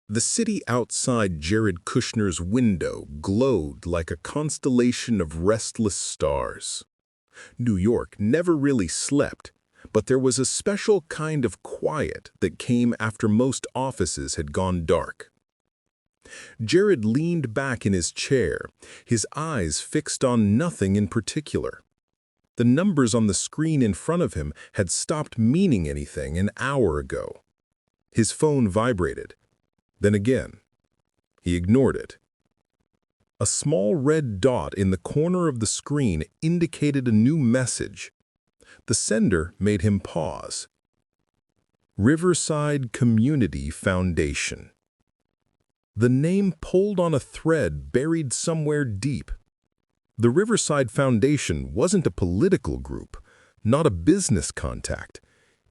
The city outside Jared Kushner's window glowed like a constellation of restless stars. New York never really slept, but there was a special kind of quiet that came after most offices had gone dark. Jared leaned back in his chair, his eyes fixed on nothing in particular. The numbers on the screen in front of him had stopped meaning anything an hour ago. His phone vibrated. Then again, he ignored it. A small red dot in the corner of the screen indicated a new message. The sender made him pause. Riverside Community Foundation. The name pulled on a thread buried somewhere deep. The Riverside Foundation wasn't a political group, not a business contact.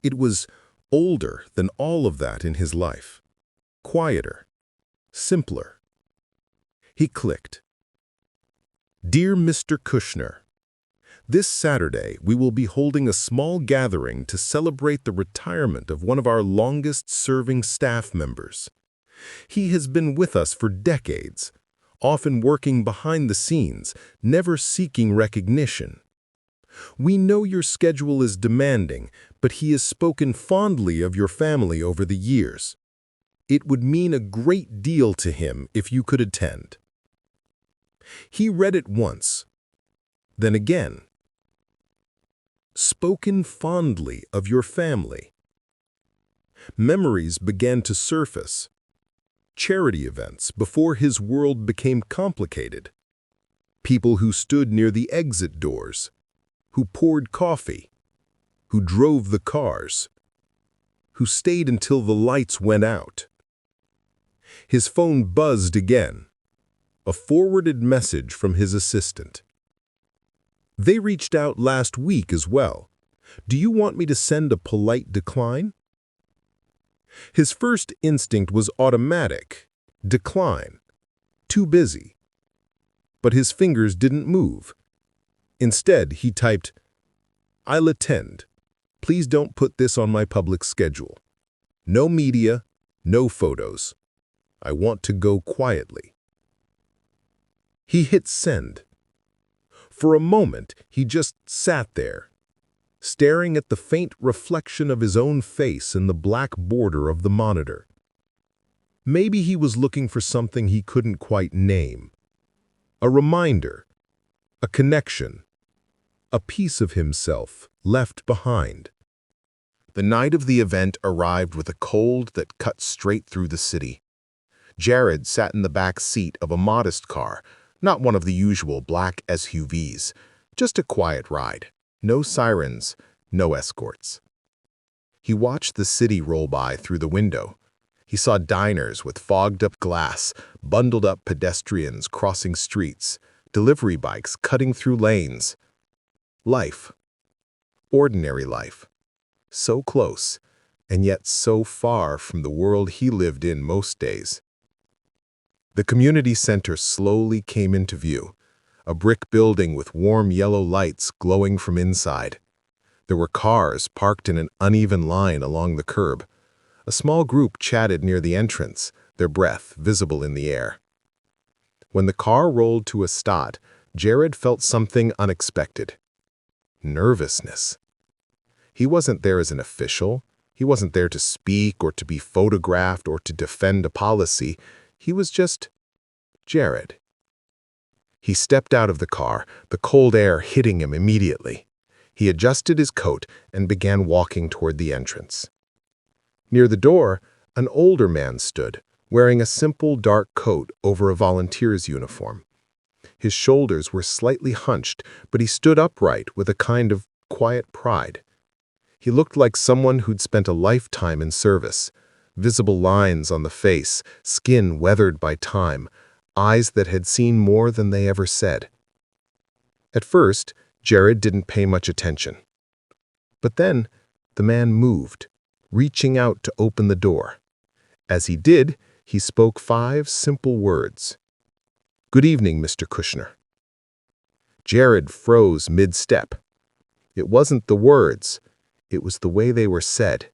It was older than all of that in his life. Quieter, simpler. He clicked. Dear Mr. Kushner, this Saturday we will be holding a small gathering to celebrate the retirement of one of our longest-serving staff members. He has been with us for decades, often working behind the scenes, never seeking recognition. We know your schedule is demanding, but he has spoken fondly of your family over the years. It would mean a great deal to him if you could attend. He read it once, then again. Spoken fondly of your family. Memories began to surface. Charity events before his world became complicated. People who stood near the exit doors, who poured coffee, who drove the cars, who stayed until the lights went out. His phone buzzed again, a forwarded message from his assistant. They reached out last week as well. Do you want me to send a polite decline? His first instinct was automatic. Decline. Too busy. But his fingers didn't move. Instead, he typed, I'll attend. Please don't put this on my public schedule. No media, no photos. I want to go quietly. He hit send. For a moment, he just sat there, staring at the faint reflection of his own face in the black border of the monitor. Maybe he was looking for something he couldn't quite name. A reminder, a connection, a piece of himself left behind. The night of the event arrived with a cold that cut straight through the city. Jared sat in the back seat of a modest car, not one of the usual black SUVs, just a quiet ride. No sirens, no escorts. He watched the city roll by through the window. He saw diners with fogged-up glass, bundled-up pedestrians crossing streets, delivery bikes cutting through lanes. Life. Ordinary life. So close, and yet so far from the world he lived in most days. The community center slowly came into view, a brick building with warm yellow lights glowing from inside. There were cars parked in an uneven line along the curb. A small group chatted near the entrance, their breath visible in the air. When the car rolled to a stop, Jared felt something unexpected. Nervousness. He wasn't there as an official. He wasn't there to speak or to be photographed or to defend a policy. He was just Jared. He stepped out of the car, the cold air hitting him immediately. He adjusted his coat and began walking toward the entrance. Near the door, an older man stood, wearing a simple dark coat over a volunteer's uniform. His shoulders were slightly hunched, but he stood upright with a kind of quiet pride. He looked like someone who'd spent a lifetime in service. Visible lines on the face, skin weathered by time, eyes that had seen more than they ever said. At first, Jared didn't pay much attention. But then, the man moved, reaching out to open the door. As he did, he spoke 5 simple words. Good evening, Mr. Kushner. Jared froze mid-step. It wasn't the words, it was the way they were said.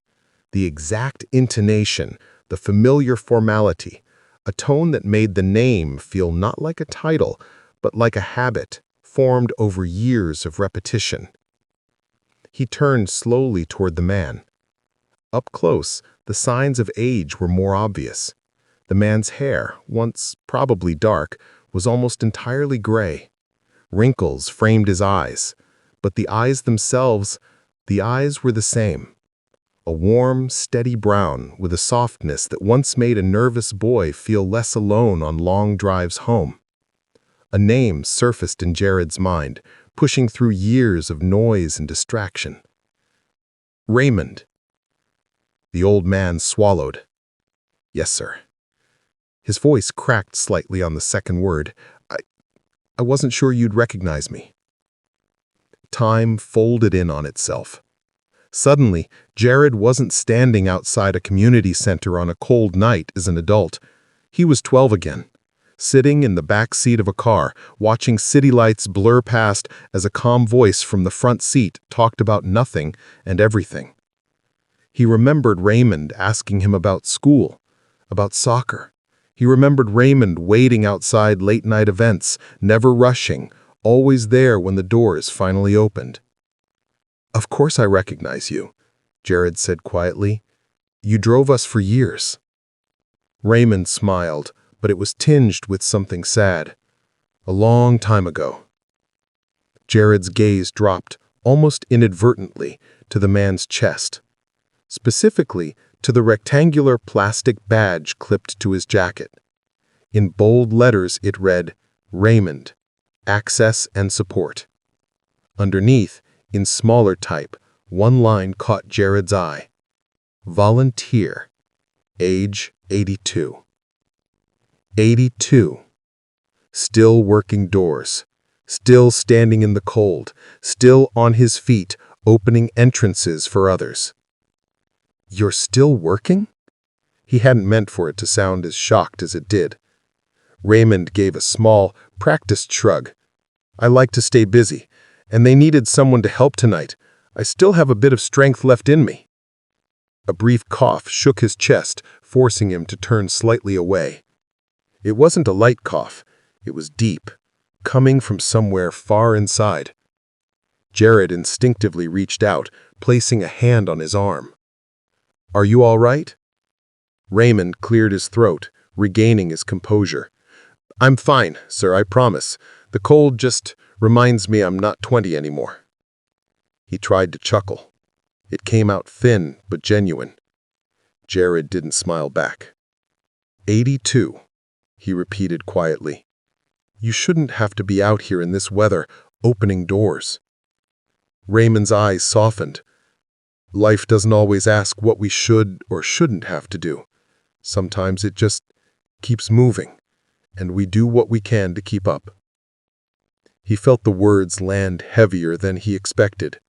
The exact intonation, the familiar formality, a tone that made the name feel not like a title, but like a habit formed over years of repetition. He turned slowly toward the man. Up close, the signs of age were more obvious. The man's hair, once probably dark, was almost entirely gray. Wrinkles framed his eyes, but the eyes themselves, the eyes were the same. A warm, steady brown with a softness that once made a nervous boy feel less alone on long drives home. A name surfaced in Jared's mind, pushing through years of noise and distraction. Raymond. The old man swallowed. Yes, sir. His voice cracked slightly on the second word. I wasn't sure you'd recognize me. Time folded in on itself. Suddenly, Jared wasn't standing outside a community center on a cold night as an adult. He was 12 again, sitting in the back seat of a car, watching city lights blur past as a calm voice from the front seat talked about nothing and everything. He remembered Raymond asking him about school, about soccer. He remembered Raymond waiting outside late-night events, never rushing, always there when the doors finally opened. "Of course I recognize you," Jared said quietly. "You drove us for years." Raymond smiled, but it was tinged with something sad. "A long time ago." Jared's gaze dropped, almost inadvertently, to the man's chest. Specifically, to the rectangular plastic badge clipped to his jacket. In bold letters it read, "Raymond, Access and Support." Underneath, in smaller type, one line caught Jared's eye. Volunteer, age 82. 82. Still working doors, still standing in the cold, still on his feet, opening entrances for others. "You're still working?" He hadn't meant for it to sound as shocked as it did. Raymond gave a small, practiced shrug. "I like to stay busy, and they needed someone to help tonight. I still have a bit of strength left in me." A brief cough shook his chest, forcing him to turn slightly away. It wasn't a light cough. It was deep, coming from somewhere far inside. Jared instinctively reached out, placing a hand on his arm. "Are you all right?" Raymond cleared his throat, regaining his composure. "I'm fine, sir, I promise. The cold just reminds me I'm not 20 anymore." He tried to chuckle. It came out thin but genuine. Jared didn't smile back. 82, he repeated quietly. "You shouldn't have to be out here in this weather, opening doors." Raymond's eyes softened. "Life doesn't always ask what we should or shouldn't have to do. Sometimes it just keeps moving, and we do what we can to keep up." He felt the words land heavier than he expected.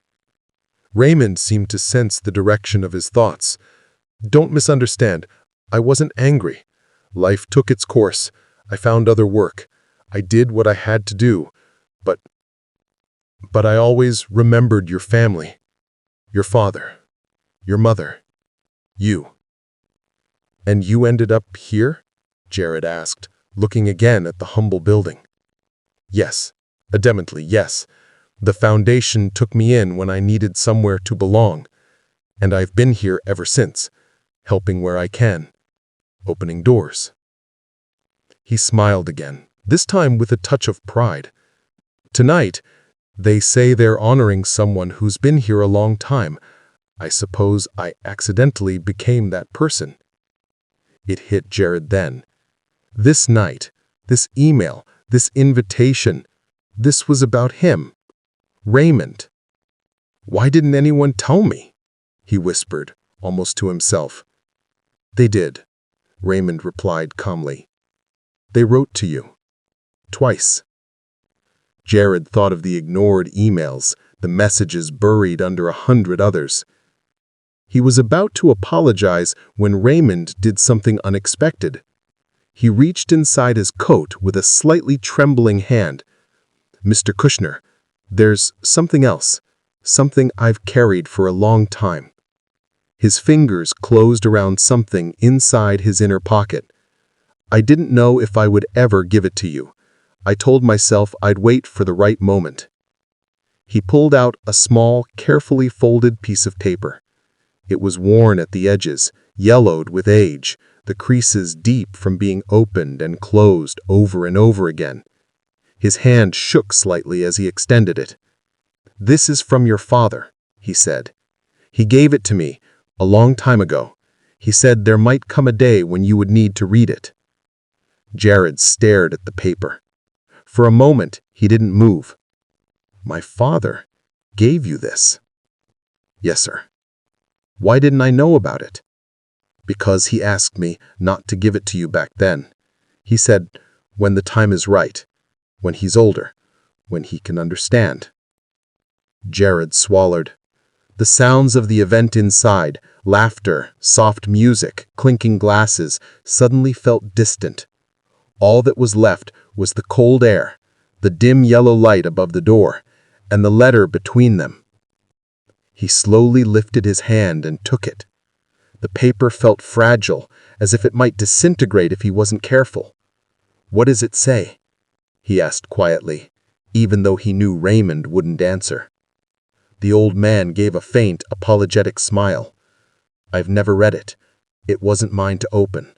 Raymond seemed to sense the direction of his thoughts. "Don't misunderstand. I wasn't angry. Life took its course. I found other work. I did what I had to do. But I always remembered your family. Your father, your mother, you." "And you ended up here?" Jared asked, looking again at the humble building. "Yes, adamantly, yes. The foundation took me in when I needed somewhere to belong, and I've been here ever since, helping where I can, opening doors." He smiled again, this time with a touch of pride. "Tonight, they say they're honoring someone who's been here a long time. I suppose I accidentally became that person." It hit Jared then. This night, this email, this invitation, this was about him. Raymond. "Why didn't anyone tell me?" he whispered, almost to himself. "They did," Raymond replied calmly. "They wrote to you. Twice." Jared thought of the ignored emails, the messages buried under 100 others. He was about to apologize when Raymond did something unexpected. He reached inside his coat with a slightly trembling hand. "Mr. Kushner, there's something else, something I've carried for a long time." His fingers closed around something inside his inner pocket. I didn't know if I would ever give it to you. I told myself I'd wait for the right moment. He pulled out a small, carefully folded piece of paper. It was worn at the edges, yellowed with age, the creases deep from being opened and closed over and over again. His hand shook slightly as he extended it. "This is from your father," he said. "He gave it to me a long time ago. He said there might come a day when you would need to read it." Jared stared at the paper. For a moment, he didn't move. "My father gave you this?" "Yes, sir." "Why didn't I know about it?" "Because he asked me not to give it to you back then. He said, when the time is right, when he's older, when he can understand." Jared swallowed. The sounds of the event inside, laughter, soft music, clinking glasses, suddenly felt distant. All that was left was the cold air, the dim yellow light above the door, and the letter between them. He slowly lifted his hand and took it. The paper felt fragile, as if it might disintegrate if he wasn't careful. "What does it say?" he asked quietly, even though he knew Raymond wouldn't answer. The old man gave a faint, apologetic smile. "I've never read it. It wasn't mine to open,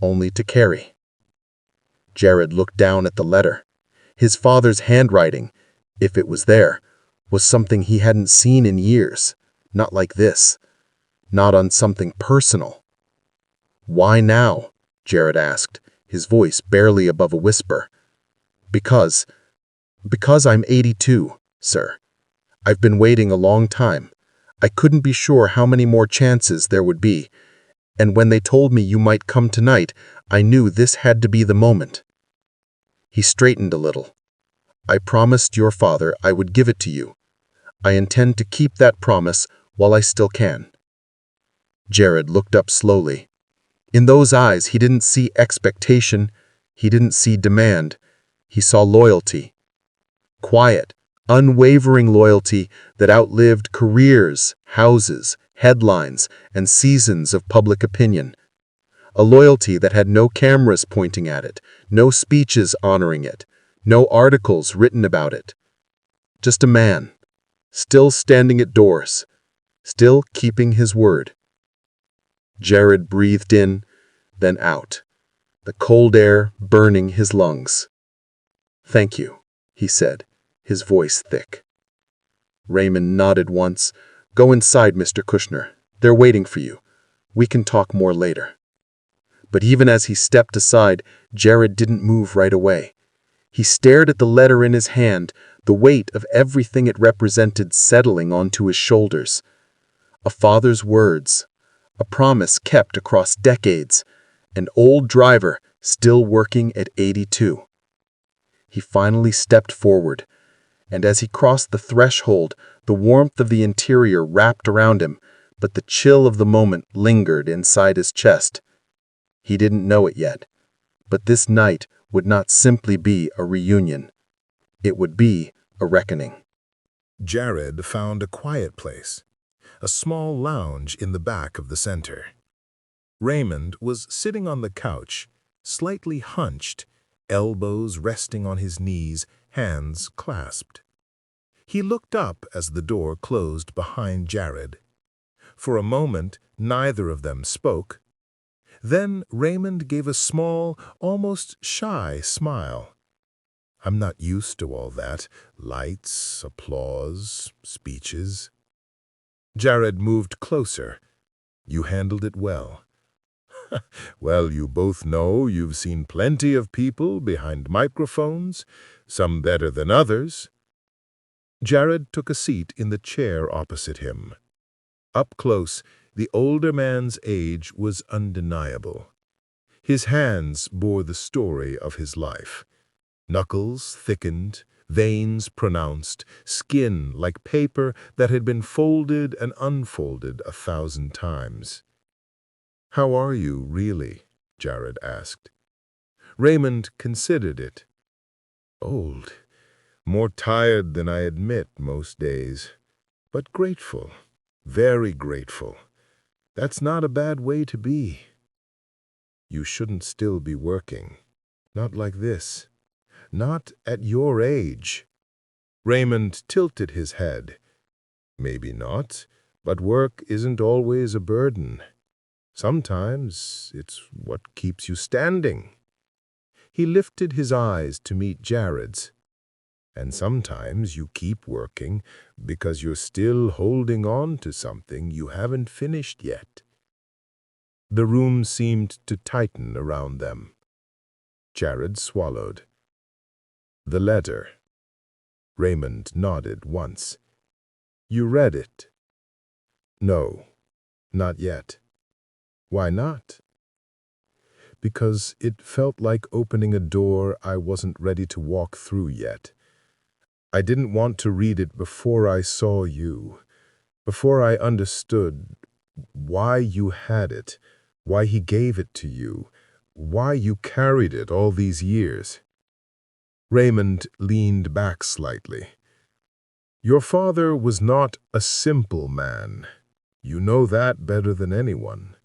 only to carry." Jared looked down at the letter. His father's handwriting, if it was there, was something he hadn't seen in years. Not like this. Not on something personal. "Why now?" Jared asked, his voice barely above a whisper. Because I'm 82, sir. I've been waiting a long time. I couldn't be sure how many more chances there would be. And when they told me you might come tonight, I knew this had to be the moment." He straightened a little. "I promised your father I would give it to you. I intend to keep that promise while I still can." Jared looked up slowly. In those eyes, he didn't see expectation. He didn't see demand. He saw loyalty. Quiet, unwavering loyalty that outlived careers, houses, headlines, and seasons of public opinion. A loyalty that had no cameras pointing at it, no speeches honoring it, no articles written about it. Just a man, still standing at doors, still keeping his word. Jared breathed in, then out, the cold air burning his lungs. "Thank you," he said, his voice thick. Raymond nodded once. "Go inside, Mr. Kushner. They're waiting for you. We can talk more later." But even as he stepped aside, Jared didn't move right away. He stared at the letter in his hand, the weight of everything it represented settling onto his shoulders. A father's words, a promise kept across decades, an old driver still working at 82. He finally stepped forward, and as he crossed the threshold, the warmth of the interior wrapped around him, but the chill of the moment lingered inside his chest. He didn't know it yet, but this night would not simply be a reunion. It would be a reckoning. Jared found a quiet place, a small lounge in the back of the center. Raymond was sitting on the couch, slightly hunched, elbows resting on his knees, hands clasped. He looked up as the door closed behind Jared. For a moment, neither of them spoke. Then Raymond gave a small, almost shy smile. "I'm not used to all that. Lights, applause, speeches." Jared moved closer. "You handled it well." "Well, you both know you've seen plenty of people behind microphones, some better than others." Jared took a seat in the chair opposite him. Up close, the older man's age was undeniable. His hands bore the story of his life. Knuckles thickened, veins pronounced, skin like paper that had been folded and unfolded 1,000 times. "How are you, really?" Jared asked. Raymond considered it. "Old. More tired than I admit most days. But grateful. Very grateful. That's not a bad way to be. You shouldn't still be working. Not like this. Not at your age. Raymond tilted his head. Maybe not, but work isn't always a burden. Sometimes it's what keeps you standing. He lifted his eyes to meet Jared's. And sometimes you keep working because you're still holding on to something you haven't finished yet. The room seemed to tighten around them. Jared swallowed. The letter. Raymond nodded once. You read it? No, not yet. Why not? Because it felt like opening a door I wasn't ready to walk through yet. I didn't want to read it before I saw you, before I understood why you had it, why he gave it to you, why you carried it all these years. Raymond leaned back slightly. Your father was not a simple man. You know that better than anyone.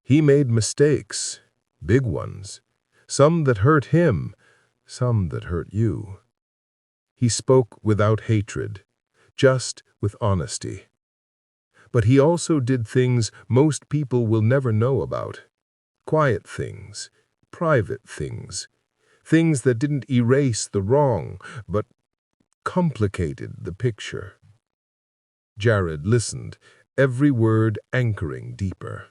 He made mistakes, big ones, some that hurt him, some that hurt you. He spoke without hatred, just with honesty. But he also did things most people will never know about. Quiet things, private things, things that didn't erase the wrong, but complicated the picture. Jared listened, every word anchoring deeper.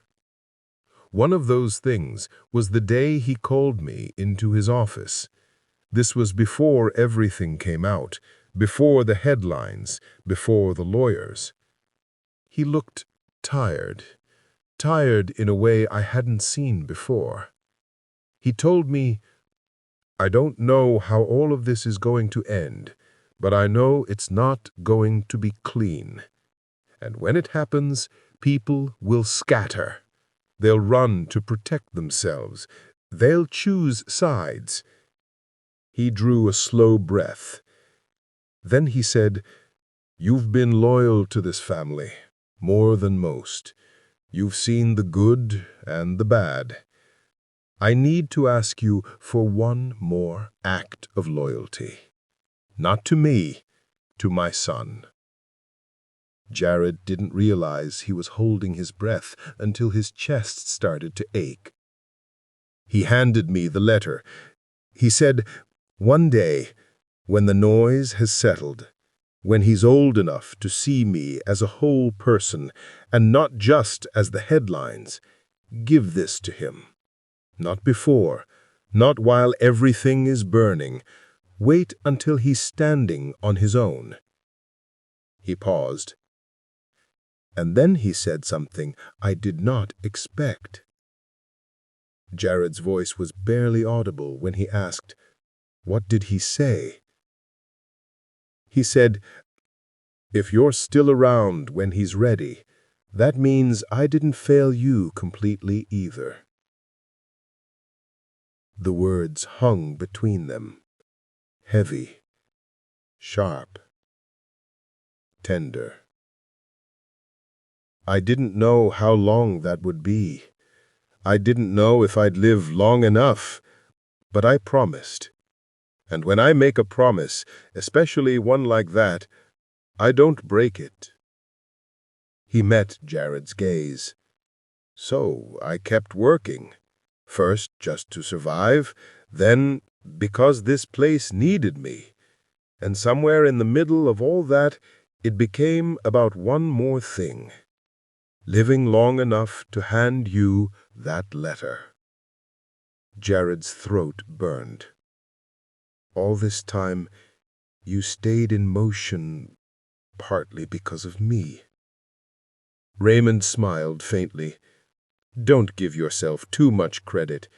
One of those things was the day he called me into his office. This was before everything came out, before the headlines, before the lawyers. He looked tired, tired in a way I hadn't seen before. He told me, I don't know how all of this is going to end, but I know it's not going to be clean. And when it happens, people will scatter. They'll run to protect themselves. They'll choose sides. He drew a slow breath. Then he said, You've been loyal to this family, more than most. You've seen the good and the bad. I need to ask you for one more act of loyalty. Not to me, to my son. Jared didn't realize he was holding his breath until his chest started to ache. He handed me the letter. He said, One day, when the noise has settled, when he's old enough to see me as a whole person and not just as the headlines, give this to him. Not before, not while everything is burning. Wait until he's standing on his own. He paused. And then he said something I did not expect. Jared's voice was barely audible when he asked, What did he say? He said, If you're still around when he's ready, that means I didn't fail you completely either. The words hung between them, heavy, sharp, tender. I didn't know how long that would be. I didn't know if I'd live long enough, but I promised. And when I make a promise, especially one like that, I don't break it. He met Jared's gaze. So I kept working, first just to survive, then because this place needed me. And somewhere in the middle of all that, it became about one more thing. Living long enough to hand you that letter. Jared's throat burned. All this time, you stayed in motion, partly because of me. Raymond smiled faintly. Don't give yourself too much credit.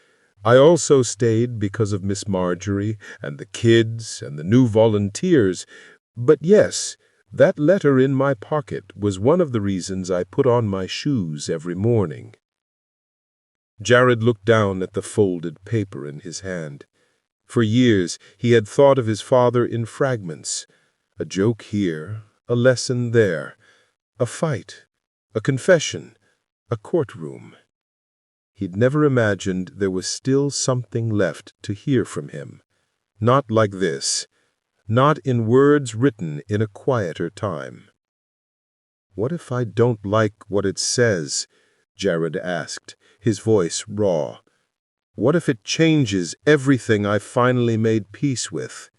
I also stayed because of Miss Marjorie and the kids and the new volunteers. But yes, that letter in my pocket was one of the reasons I put on my shoes every morning. Jared looked down at the folded paper in his hand. For years, he had thought of his father in fragments. A joke here, a lesson there, a fight, a confession, A courtroom. He'd never imagined there was still something left to hear from him. Not like this. Not in words written in a quieter time. "What if I don't like what it says?" Jared asked, his voice raw. "What if it changes everything I finally made peace with?"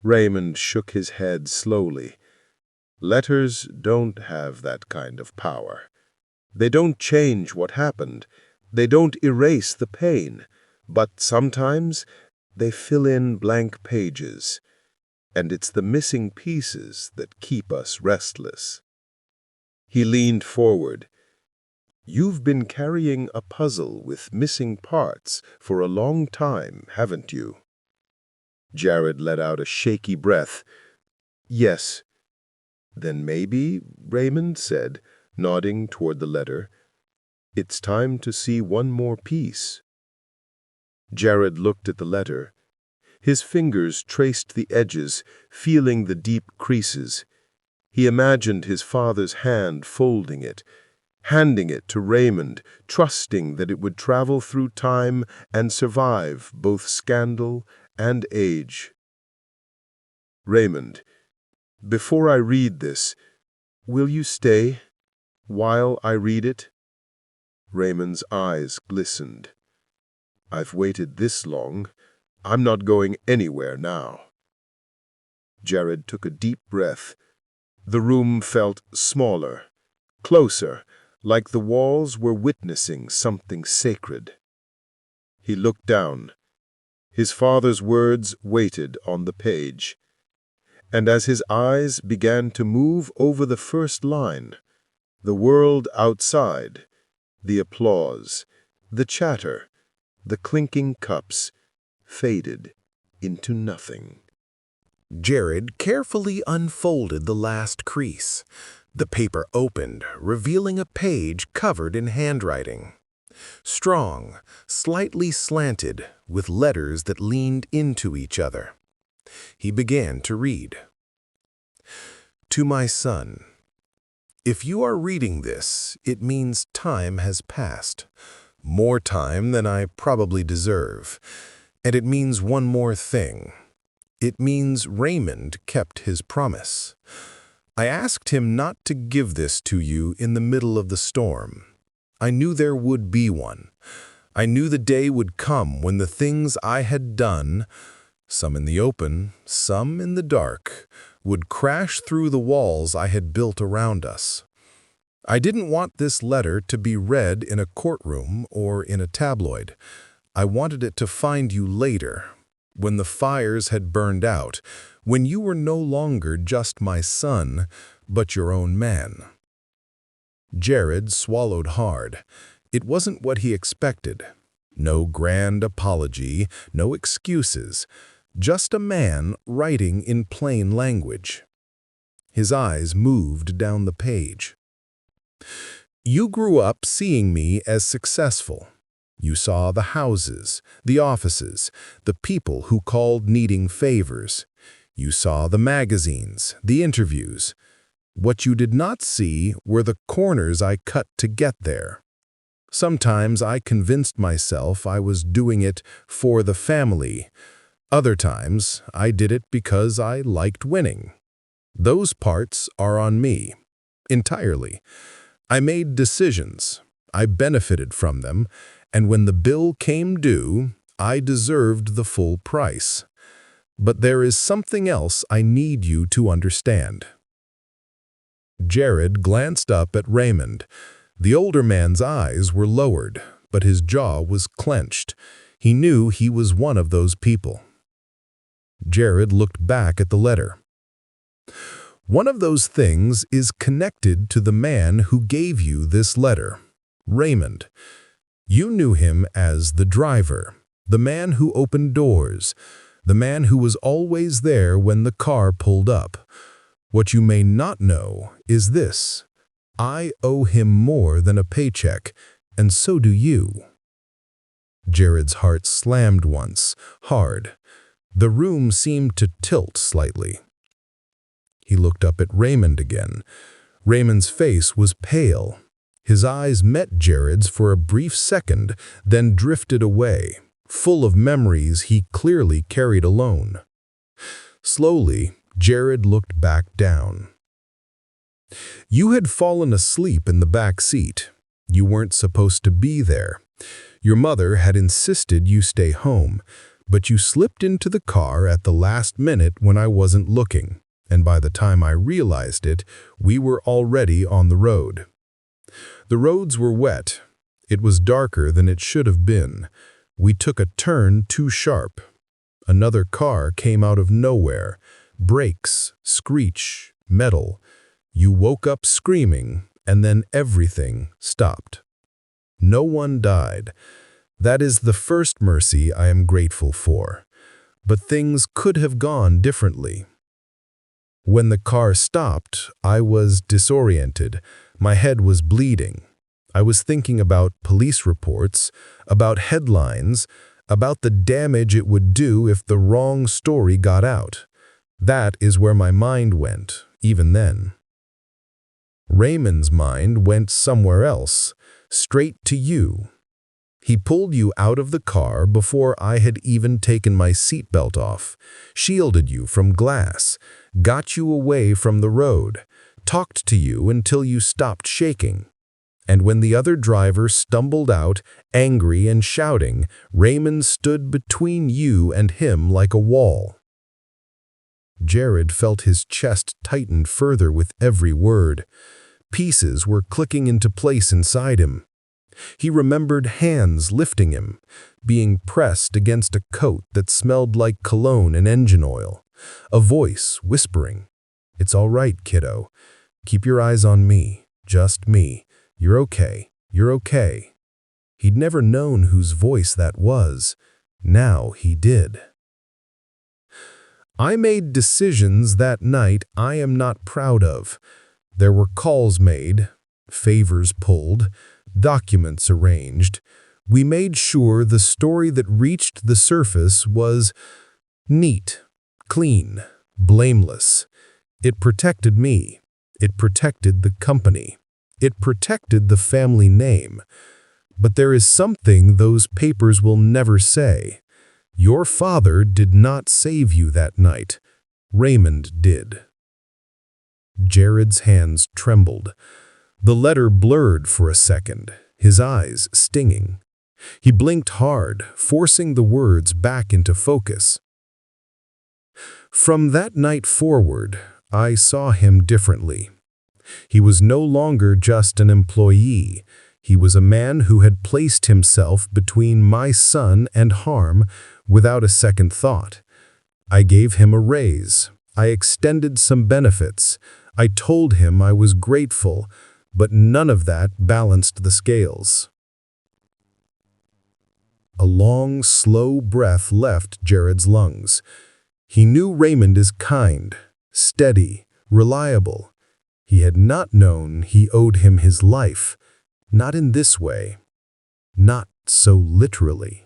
Raymond shook his head slowly. Letters don't have that kind of power. They don't change what happened. They don't erase the pain. But sometimes they fill in blank pages. And it's the missing pieces that keep us restless. He leaned forward. "You've been carrying a puzzle with missing parts for a long time, haven't you?" Jared let out a shaky breath. "Yes." "Then maybe," Raymond said, nodding toward the letter, "it's time to see one more piece." Jared looked at the letter. His fingers traced the edges, feeling the deep creases. He imagined his father's hand folding it, handing it to Raymond, trusting that it would travel through time and survive both scandal and age. "Raymond, before I read this, will you stay while I read it?" Raymond's eyes glistened. "I've waited this long. I'm not going anywhere now." Jared took a deep breath. The room felt smaller, closer, like the walls were witnessing something sacred. He looked down. His father's words waited on the page. And as his eyes began to move over the first line, the world outside, the applause, the chatter, the clinking cups, faded into nothing. Jared carefully unfolded the last crease. The paper opened, revealing a page covered in handwriting. Strong, slightly slanted, with letters that leaned into each other. He began to read. "To my son, if you are reading this, it means time has passed. More time than I probably deserve. And it means one more thing. It means Raymond kept his promise. I asked him not to give this to you in the middle of the storm. I knew there would be one. I knew the day would come when the things I had done, some in the open, some in the dark, would crash through the walls I had built around us. I didn't want this letter to be read in a courtroom or in a tabloid. I wanted it to find you later, when the fires had burned out, when you were no longer just my son, but your own man." Jared swallowed hard. It wasn't what he expected. No grand apology, no excuses, just a man writing in plain language. His eyes moved down the page. "You grew up seeing me as successful. You saw the houses, the offices, the people who called needing favors. You saw the magazines, the interviews. What you did not see were the corners I cut to get there. Sometimes I convinced myself I was doing it for the family. Other times I did it because I liked winning. Those parts are on me, entirely. I made decisions. I benefited from them. And when the bill came due, I deserved the full price. But there is something else I need you to understand." Jared glanced up at Raymond. The older man's eyes were lowered, but his jaw was clenched. He knew he was one of those people. Jared looked back at the letter. "One of those things is connected to the man who gave you this letter, Raymond. You knew him as the driver, the man who opened doors, the man who was always there when the car pulled up. What you may not know is this: I owe him more than a paycheck, and so do you." Jared's heart slammed once, hard. The room seemed to tilt slightly. He looked up at Raymond again. Raymond's face was pale. His eyes met Jared's for a brief second, then drifted away, full of memories he clearly carried alone. Slowly, Jared looked back down. You had fallen asleep in the back seat. You weren't supposed to be there. Your mother had insisted you stay home, but you slipped into the car at the last minute when I wasn't looking, and by the time I realized it, we were already on the road. The roads were wet. It was darker than it should have been. We took a turn too sharp. Another car came out of nowhere. Brakes, screech, metal. You woke up screaming, and then everything stopped. No one died. That is the first mercy I am grateful for. But things could have gone differently. When the car stopped, I was disoriented. My head was bleeding. I was thinking about police reports, about headlines, about the damage it would do if the wrong story got out. That is where my mind went, even then. Raymond's mind went somewhere else, straight to you. He pulled you out of the car before I had even taken my seatbelt off, shielded you from glass, got you away from the road, talked to you until you stopped shaking. And when the other driver stumbled out, angry and shouting, Raymond stood between you and him like a wall. Jared felt his chest tighten further with every word. Pieces were clicking into place inside him. He remembered hands lifting him, being pressed against a coat that smelled like cologne and engine oil. A voice whispering, "It's all right, kiddo. Keep your eyes on me, just me. You're okay, you're okay." He'd never known whose voice that was. Now he did. I made decisions that night I am not proud of. There were calls made, favors pulled, documents arranged. We made sure the story that reached the surface was neat, clean, blameless. It protected me. It protected the company. It protected the family name. But there is something those papers will never say. Your father did not save you that night. Raymond did. Jared's hands trembled. The letter blurred for a second, his eyes stinging. He blinked hard, forcing the words back into focus. From that night forward, I saw him differently. He was no longer just an employee. He was a man who had placed himself between my son and harm without a second thought. I gave him a raise. I extended some benefits. I told him I was grateful, but none of that balanced the scales. A long, slow breath left Jared's lungs. He knew Raymond is kind, steady, reliable. He had not known he owed him his life, not in this way, not so literally.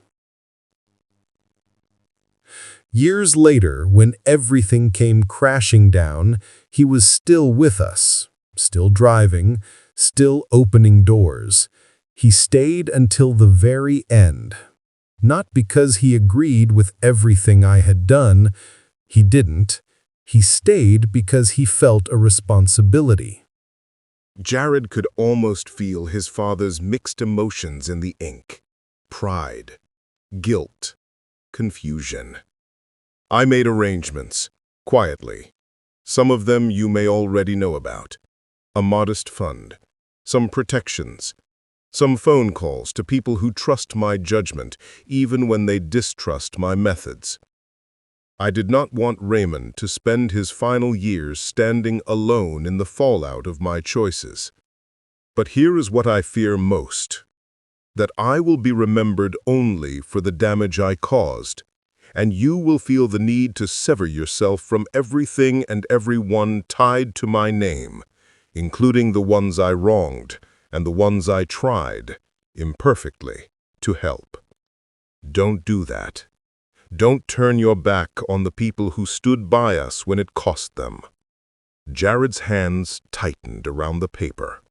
Years later, when everything came crashing down, he was still with us, still driving, still opening doors. He stayed until the very end. Not because he agreed with everything I had done. He didn't. He stayed because he felt a responsibility. Jared could almost feel his father's mixed emotions in the ink. Pride, guilt, confusion. I made arrangements, quietly. Some of them you may already know about. A modest fund, some protections, some phone calls to people who trust my judgment, even when they distrust my methods. I did not want Raymond to spend his final years standing alone in the fallout of my choices. But here is what I fear most, that I will be remembered only for the damage I caused, and you will feel the need to sever yourself from everything and everyone tied to my name, including the ones I wronged and the ones I tried, imperfectly, to help. Don't do that. Don't turn your back on the people who stood by us when it cost them. Jared's hands tightened around the paper.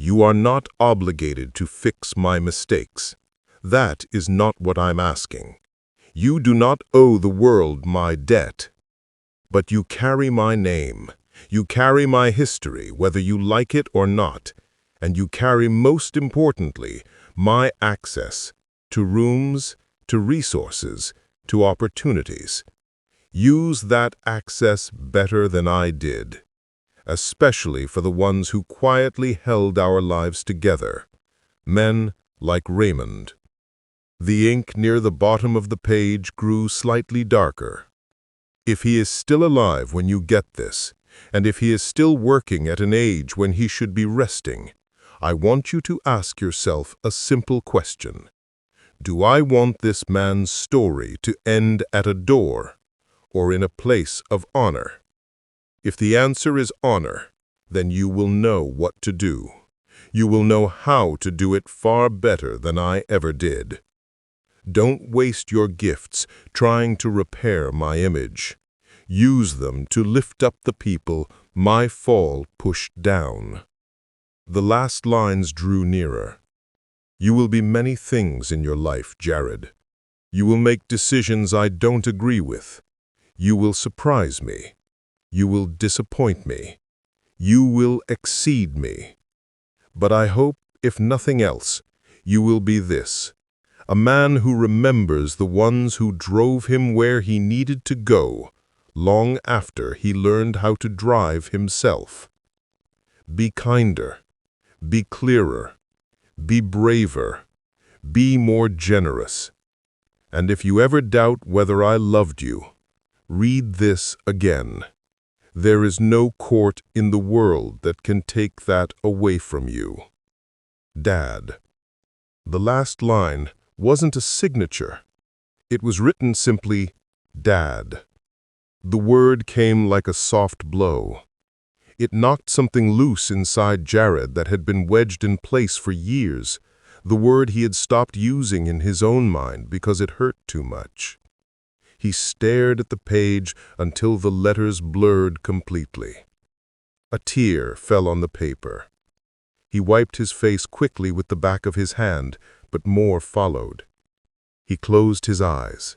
You are not obligated to fix my mistakes. That is not what I'm asking. You do not owe the world my debt. But you carry my name. You carry my history, whether you like it or not. And you carry, most importantly, my access to rooms, to resources, to opportunities. Use that access better than I did, especially for the ones who quietly held our lives together, men like Raymond. The ink near the bottom of the page grew slightly darker. If he is still alive when you get this, and if he is still working at an age when he should be resting, I want you to ask yourself a simple question. Do I want this man's story to end at a door, or in a place of honor? If the answer is honor, then you will know what to do. You will know how to do it far better than I ever did. Don't waste your gifts trying to repair my image. Use them to lift up the people my fall pushed down. The last lines drew nearer. You will be many things in your life, Jared. You will make decisions I don't agree with. You will surprise me. You will disappoint me. You will exceed me. But I hope, if nothing else, you will be this: a man who remembers the ones who drove him where he needed to go, long after he learned how to drive himself. Be kinder. Be clearer. Be braver. Be more generous. And if you ever doubt whether I loved you, read this again. There is no court in the world that can take that away from you. Dad. The last line wasn't a signature. It was written simply, Dad. The word came like a soft blow. It knocked something loose inside Jared that had been wedged in place for years, the word he had stopped using in his own mind because it hurt too much. He stared at the page until the letters blurred completely. A tear fell on the paper. He wiped his face quickly with the back of his hand, but more followed. He closed his eyes.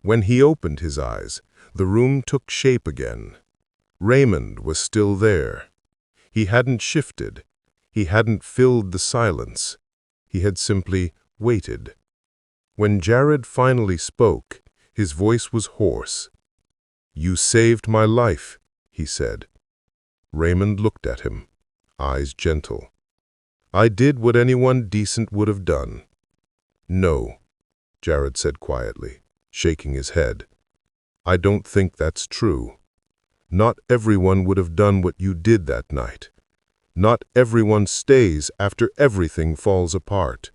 When he opened his eyes, the room took shape again. Raymond was still there. He hadn't shifted. He hadn't filled the silence. He had simply waited. When Jared finally spoke, his voice was hoarse. "You saved my life," he said. Raymond looked at him, eyes gentle. "I did what anyone decent would have done." "No," Jared said quietly, shaking his head. "I don't think that's true. Not everyone would have done what you did that night. Not everyone stays after everything falls apart."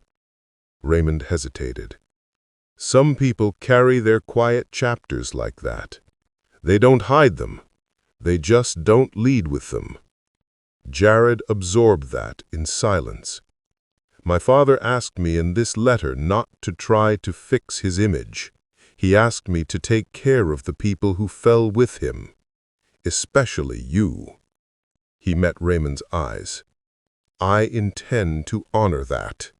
Raymond hesitated. "Some people carry their quiet chapters like that. They don't hide them. They just don't lead with them." Jared absorbed that in silence. "My father asked me in this letter not to try to fix his image. He asked me to take care of the people who fell with him. Especially you." He met Raymond's eyes. "I intend to honor that."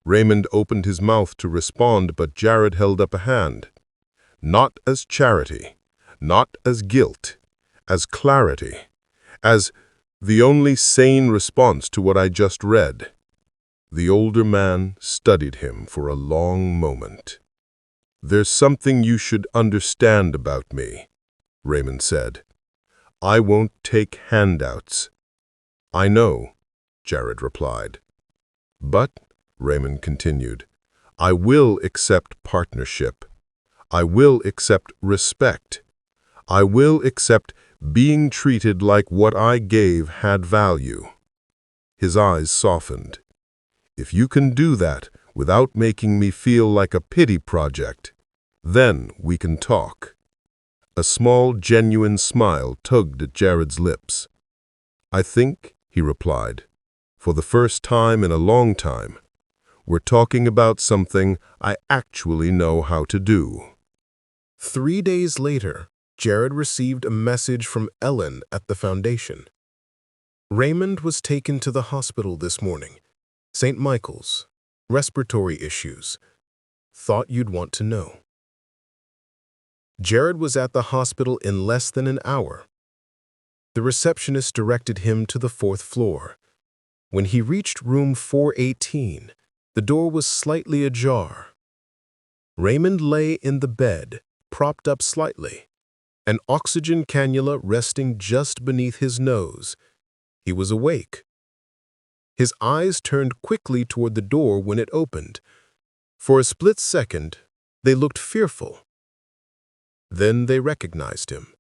Raymond opened his mouth to respond, but Jared held up a hand. "Not as charity, not as guilt, as clarity, as the only sane response to what I just read." The older man studied him for a long moment. "There's something you should understand about me," Raymond said. "I won't take handouts." "I know," Jared replied. "But," Raymond continued, "I will accept partnership. I will accept respect. I will accept being treated like what I gave had value." His eyes softened. "If you can do that without making me feel like a pity project, then we can talk." A small, genuine smile tugged at Jared's lips. "I think," he replied, "for the first time in a long time, we're talking about something I actually know how to do." 3 days later, Jared received a message from Ellen at the foundation. Raymond was taken to the hospital this morning. St. Michael's. Respiratory issues. Thought you'd want to know. Jared was at the hospital in less than an hour. The receptionist directed him to the 4th floor. When he reached room 418, the door was slightly ajar. Raymond lay in the bed, propped up slightly, an oxygen cannula resting just beneath his nose. He was awake. His eyes turned quickly toward the door when it opened. For a split second, they looked fearful. Then they recognized him.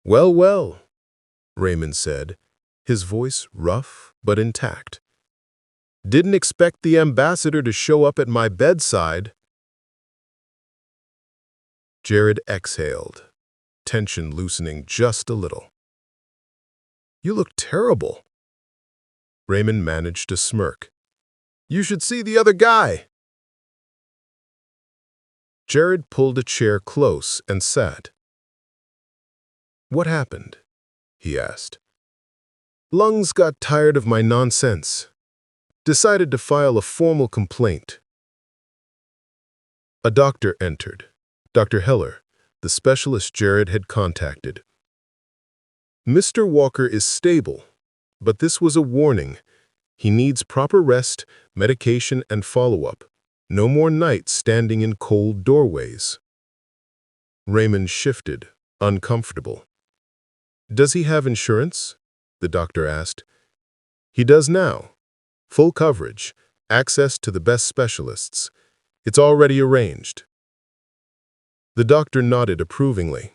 "Well, well," Raymond said, his voice rough but intact. "Didn't expect the ambassador to show up at my bedside." Jared exhaled, tension loosening just a little. "You look terrible." Raymond managed to smirk. "You should see the other guy." Jared pulled a chair close and sat. "What happened?" he asked. "Lungs got tired of my nonsense. Decided to file a formal complaint." A doctor entered. Dr. Heller, the specialist Jared had contacted. "Mr. Walker is stable, but this was a warning. He needs proper rest, medication, and follow-up. No more nights standing in cold doorways." Raymond shifted, uncomfortable. "Does he have insurance?" the doctor asked. "He does now. Full coverage, access to the best specialists. It's already arranged." The doctor nodded approvingly.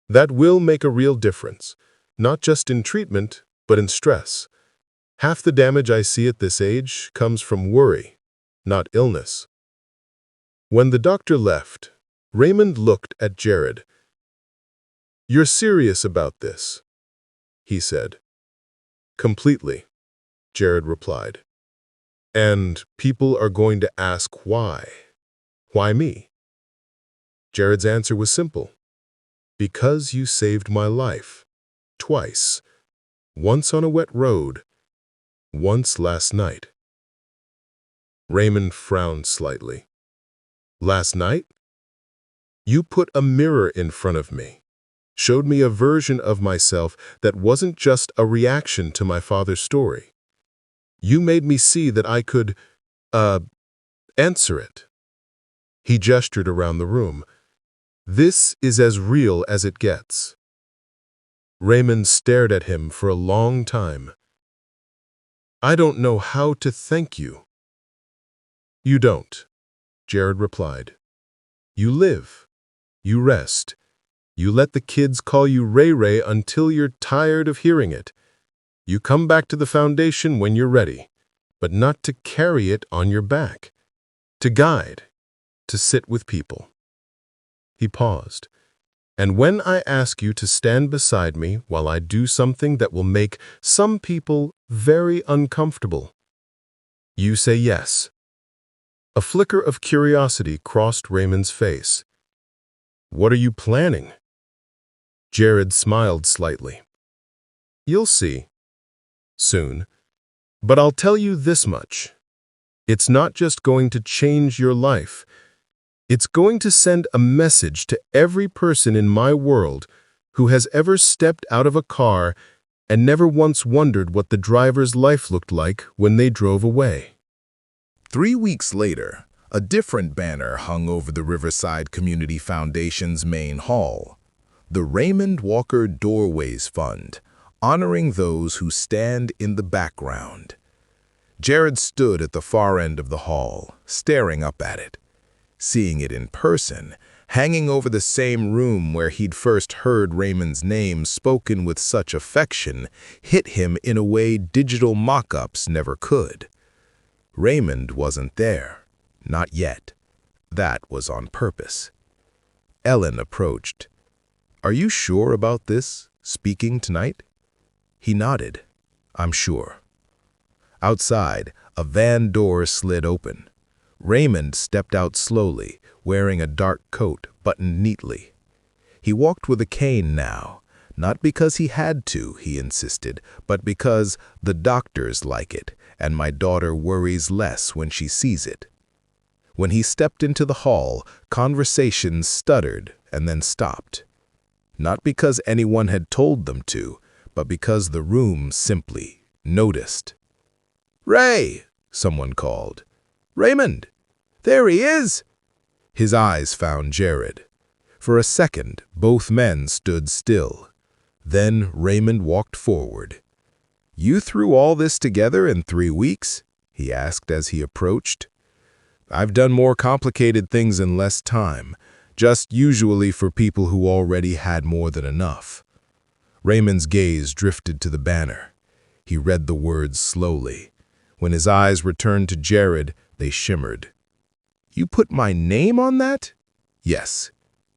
"That will make a real difference, not just in treatment, but in stress. Half the damage I see at this age comes from worry, not illness." When the doctor left, Raymond looked at Jared. "You're serious about this?" he said. "Completely," Jared replied. "And people are going to ask why. Why me?" Jared's answer was simple. "Because you saved my life. Twice. Once on a wet road. Once last night." Raymond frowned slightly. "Last night? You put a mirror in front of me, showed me a version of myself that wasn't just a reaction to my father's story. You made me see that I could, answer it." He gestured around the room. "This is as real as it gets." Raymond stared at him for a long time. "I don't know how to thank you." "You don't," Jared replied. "You live. You rest. You let the kids call you Ray Ray until you're tired of hearing it. You come back to the foundation when you're ready, but not to carry it on your back. To guide, to sit with people." He paused. "And when I ask you to stand beside me while I do something that will make some people very uncomfortable, you say yes." A flicker of curiosity crossed Raymond's face. "What are you planning?" Jared smiled slightly. "You'll see. Soon. But I'll tell you this much. It's not just going to change your life. It's going to send a message to every person in my world who has ever stepped out of a car and never once wondered what the driver's life looked like when they drove away." 3 weeks later, a different banner hung over the Riverside Community Foundation's main hall. The Raymond Walker Doorways Fund, honoring those who stand in the background. Jared stood at the far end of the hall, staring up at it. Seeing it in person, hanging over the same room where he'd first heard Raymond's name spoken with such affection, hit him in a way digital mock-ups never could. Raymond wasn't there. Not yet. That was on purpose. Ellen approached. "Are you sure about this, speaking tonight?" He nodded. "I'm sure." Outside, a van door slid open. Raymond stepped out slowly, wearing a dark coat buttoned neatly. He walked with a cane now, Not because he had to, he insisted, but because the doctors like it, and my daughter worries less when she sees it. When he stepped into the hall, conversations stuttered and then stopped. Not because anyone had told them to, but because the room simply noticed. "Ray!" someone called. "Raymond! There he is!" His eyes found Jared. For a second, both men stood still. Then Raymond walked forward. "You threw all this together in 3 weeks?" he asked as he approached. "I've done more complicated things in less time, just usually for people who already had more than enough." Raymond's gaze drifted to the banner. He read the words slowly. When his eyes returned to Jared, they shimmered. "You put my name on that?" "Yes.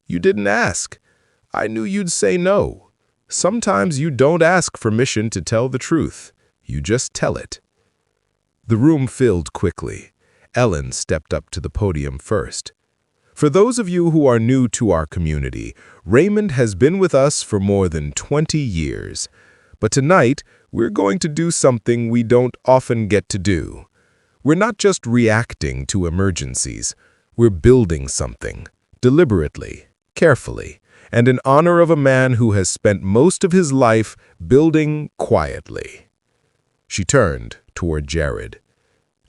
You didn't ask. I knew you'd say no. Sometimes you don't ask permission to tell the truth. You just tell it." The room filled quickly. Ellen stepped up to the podium first. "For those of you who are new to our community, Raymond has been with us for more than 20 years. But tonight, we're going to do something we don't often get to do. We're not just reacting to emergencies. We're building something, deliberately, carefully, and in honor of a man who has spent most of his life building quietly." She turned toward Jared.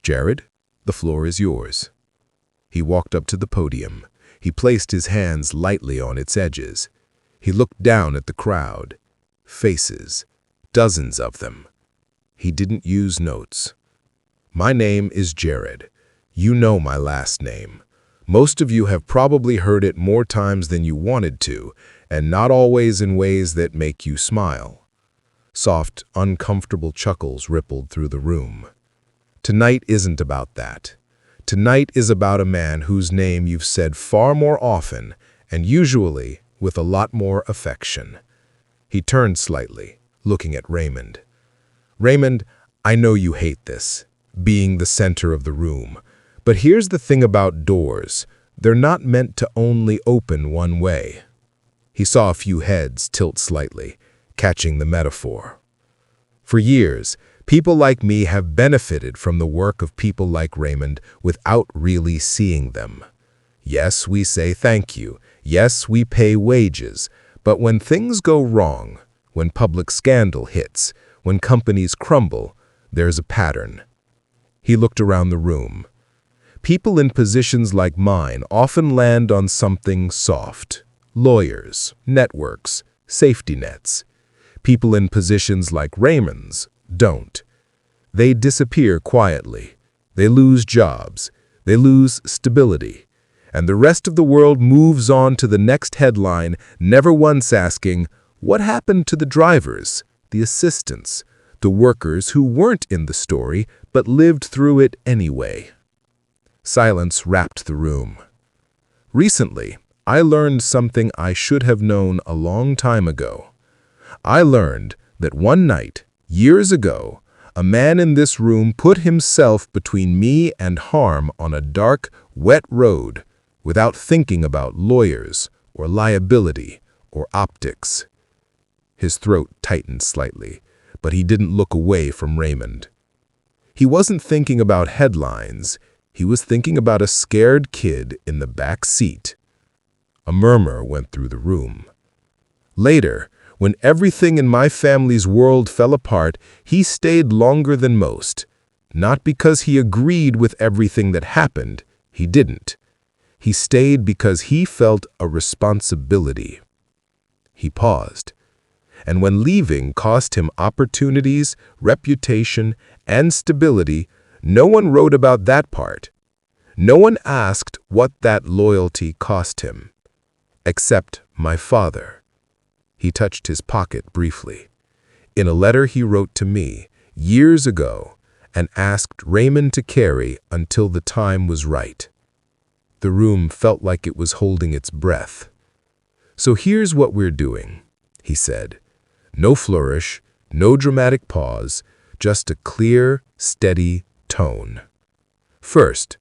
"Jared, the floor is yours." He walked up to the podium. He placed his hands lightly on its edges. He looked down at the crowd. Faces, dozens of them. He didn't use notes. "My name is Jared. You know my last name. Most of you have probably heard it more times than you wanted to, and not always in ways that make you smile." Soft, uncomfortable chuckles rippled through the room. "Tonight isn't about that. Tonight is about a man whose name you've said far more often, and usually with a lot more affection." He turned slightly, looking at Raymond. "Raymond, I know you hate this, being the center of the room. But here's the thing about doors. They're not meant to only open one way." He saw a few heads tilt slightly, catching the metaphor. "For years, people like me have benefited from the work of people like Raymond without really seeing them. Yes, we say thank you. Yes, we pay wages. But when things go wrong, when public scandal hits, when companies crumble, there's a pattern." He looked around the room. "People in positions like mine often land on something soft. Lawyers, networks, safety nets. People in positions like Raymond's don't. They disappear quietly. They lose jobs. They lose stability. And the rest of the world moves on to the next headline, never once asking, what happened to the drivers, the assistants, the workers who weren't in the story but lived through it anyway?" Silence wrapped the room. "Recently, I learned something I should have known a long time ago. I learned that one night, years ago, a man in this room put himself between me and harm on a dark, wet road without thinking about lawyers or liability or optics." His throat tightened slightly, but he didn't look away from Raymond. He wasn't thinking about headlines. He was thinking about a scared kid in the back seat. A murmur went through the room. "Later, when everything in my family's world fell apart, he stayed longer than most. Not because he agreed with everything that happened. He didn't. He stayed because he felt a responsibility." He paused. "And when leaving cost him opportunities, reputation, and stability, no one wrote about that part. No one asked what that loyalty cost him. Except my father." He touched his pocket briefly. "In a letter he wrote to me years ago and asked Raymond to carry until the time was right." The room felt like it was holding its breath. "So here's what we're doing," he said. No flourish, no dramatic pause, just a clear, steady tone. "First,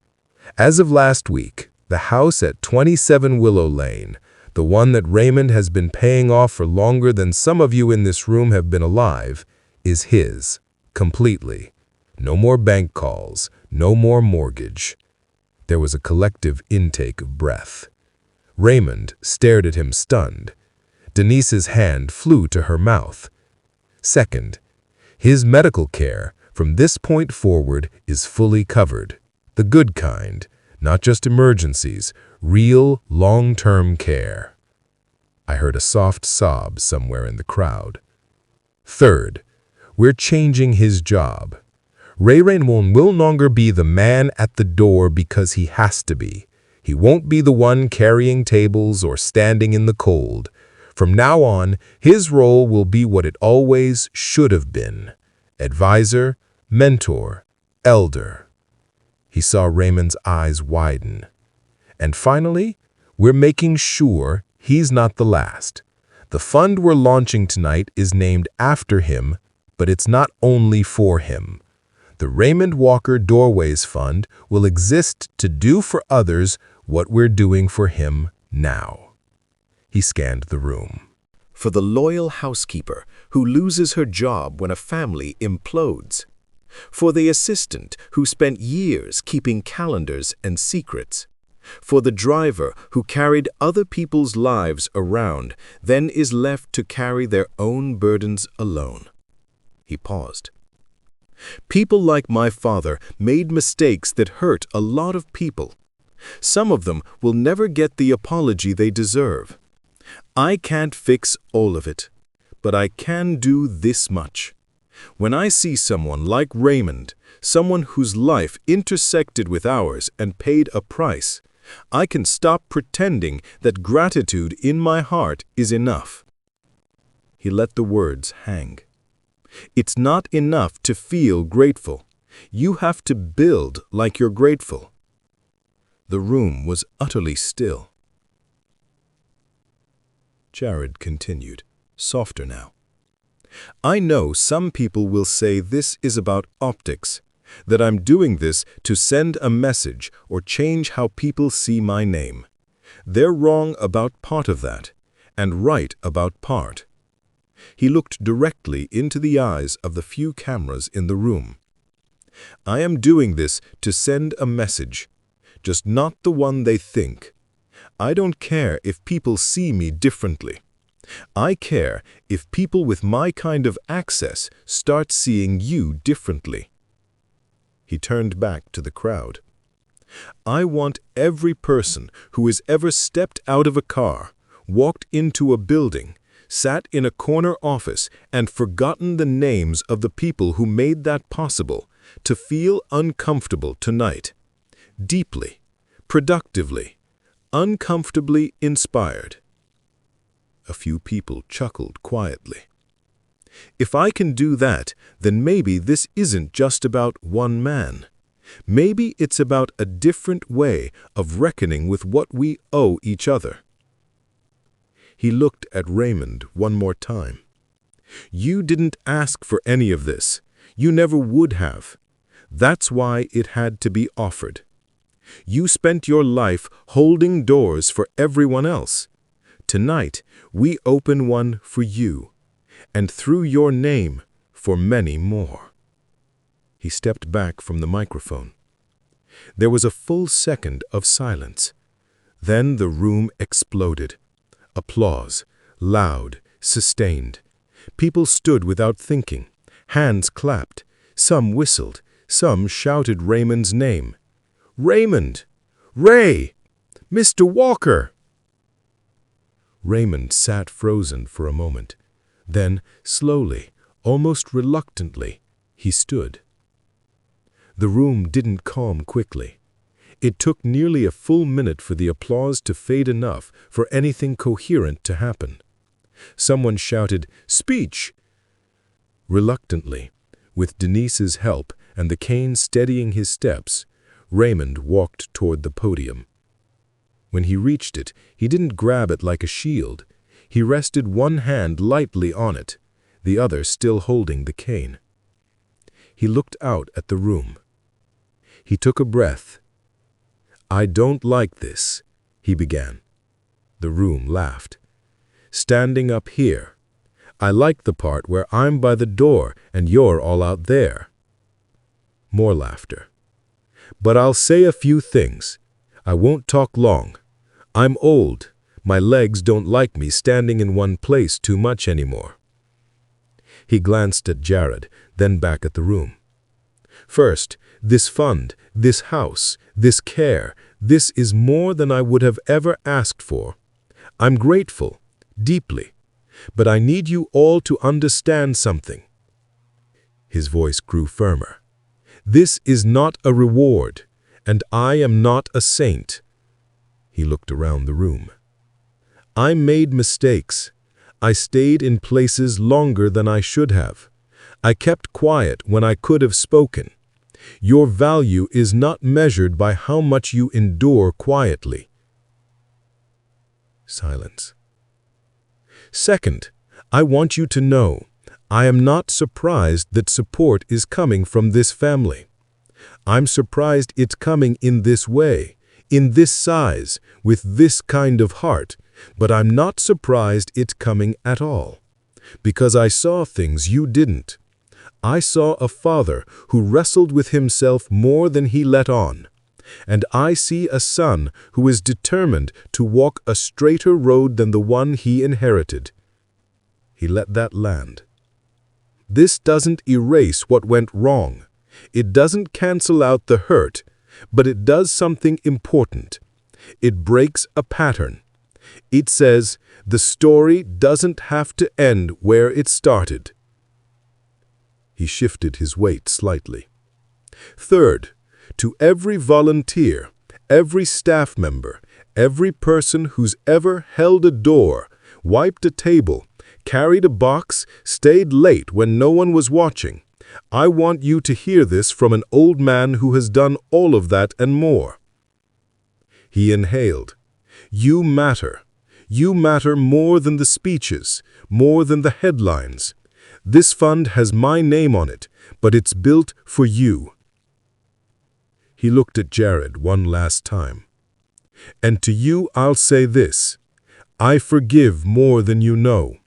as of last week, the house at 27 Willow Lane, the one that Raymond has been paying off for longer than some of you in this room have been alive, is his, completely. No more bank calls, no more mortgage. There was a collective intake of breath. Raymond stared at him stunned. Denise's hand flew to her mouth. Second, his medical care from this point forward is fully covered. The good kind, not just emergencies, real long-term care. I heard a soft sob somewhere in the crowd. Third, we're changing his job. Ray Raymond will no longer be the man at the door because he has to be. He won't be the one carrying tables or standing in the cold. From now on, his role will be what it always should have been: advisor, mentor, elder. He saw Raymond's eyes widen. And finally, we're making sure he's not the last. The fund we're launching tonight is named after him, but it's not only for him. The Raymond Walker Doorways Fund will exist to do for others what we're doing for him now. He scanned the room. For the loyal housekeeper who loses her job when a family implodes. For the assistant who spent years keeping calendars and secrets. For the driver who carried other people's lives around, then is left to carry their own burdens alone. He paused. People like my father made mistakes that hurt a lot of people. Some of them will never get the apology they deserve. I can't fix all of it, but I can do this much. When I see someone like Raymond, someone whose life intersected with ours and paid a price, I can stop pretending that gratitude in my heart is enough. He let the words hang. It's not enough to feel grateful. You have to build like you're grateful. The room was utterly still. Jared continued, softer now. I know some people will say this is about optics, that I'm doing this to send a message or change how people see my name. They're wrong about part of that, and right about part. He looked directly into the eyes of the few cameras in the room. I am doing this to send a message, just not the one they think. I don't care if people see me differently. I care if people with my kind of access start seeing you differently. He turned back to the crowd. I want every person who has ever stepped out of a car, walked into a building, sat in a corner office and forgotten the names of the people who made that possible, to feel uncomfortable tonight. Deeply, productively, uncomfortably inspired. A few people chuckled quietly. If I can do that, then maybe this isn't just about one man. Maybe it's about a different way of reckoning with what we owe each other. He looked at Raymond one more time. You didn't ask for any of this. You never would have. That's why it had to be offered. You spent your life holding doors for everyone else. Tonight, we open one for you, and through your name, for many more. He stepped back from the microphone. There was a full second of silence. Then the room exploded. Applause, loud, sustained. People stood without thinking. Hands clapped. Some whistled. Some shouted Raymond's name. Raymond! Ray! Mr. Walker! Raymond sat frozen for a moment. Then, slowly, almost reluctantly, he stood. The room didn't calm quickly. It took nearly a full minute for the applause to fade enough for anything coherent to happen. Someone shouted, "Speech!" Reluctantly, with Denise's help and the cane steadying his steps, Raymond walked toward the podium. When he reached it, he didn't grab it like a shield. He rested one hand lightly on it, the other still holding the cane. He looked out at the room. He took a breath. I don't like this, he began. The room laughed. "Standing up here. I like the part where I'm by the door and you're all out there." More laughter. "But I'll say a few things. I won't talk long. I'm old. My legs don't like me standing in one place too much anymore." He glanced at Jared, then back at the room. "First, this fund, this house, this care, this is more than I would have ever asked for. I'm grateful, deeply. But I need you all to understand something." His voice grew firmer. "This is not a reward, and I am not a saint." He looked around the room. "I made mistakes. I stayed in places longer than I should have. I kept quiet when I could have spoken. Your value is not measured by how much you endure quietly." Silence. "Second, I want you to know, I am not surprised that support is coming from this family. I'm surprised it's coming in this way, in this size, with this kind of heart, but I'm not surprised it's coming at all. Because I saw things you didn't. I saw a father who wrestled with himself more than he let on. And I see a son who is determined to walk a straighter road than the one he inherited." He let that land. "This doesn't erase what went wrong. It doesn't cancel out the hurt, but it does something important. It breaks a pattern. It says the story doesn't have to end where it started." He shifted his weight slightly. "Third, to every volunteer, every staff member, every person who's ever held a door, wiped a table, carried a box, stayed late when no one was watching, I want you to hear this from an old man who has done all of that and more." He inhaled. "You matter. You matter more than the speeches, more than the headlines. This fund has my name on it, but it's built for you." He looked at Jared one last time. "And to you I'll say this. I forgive more than you know.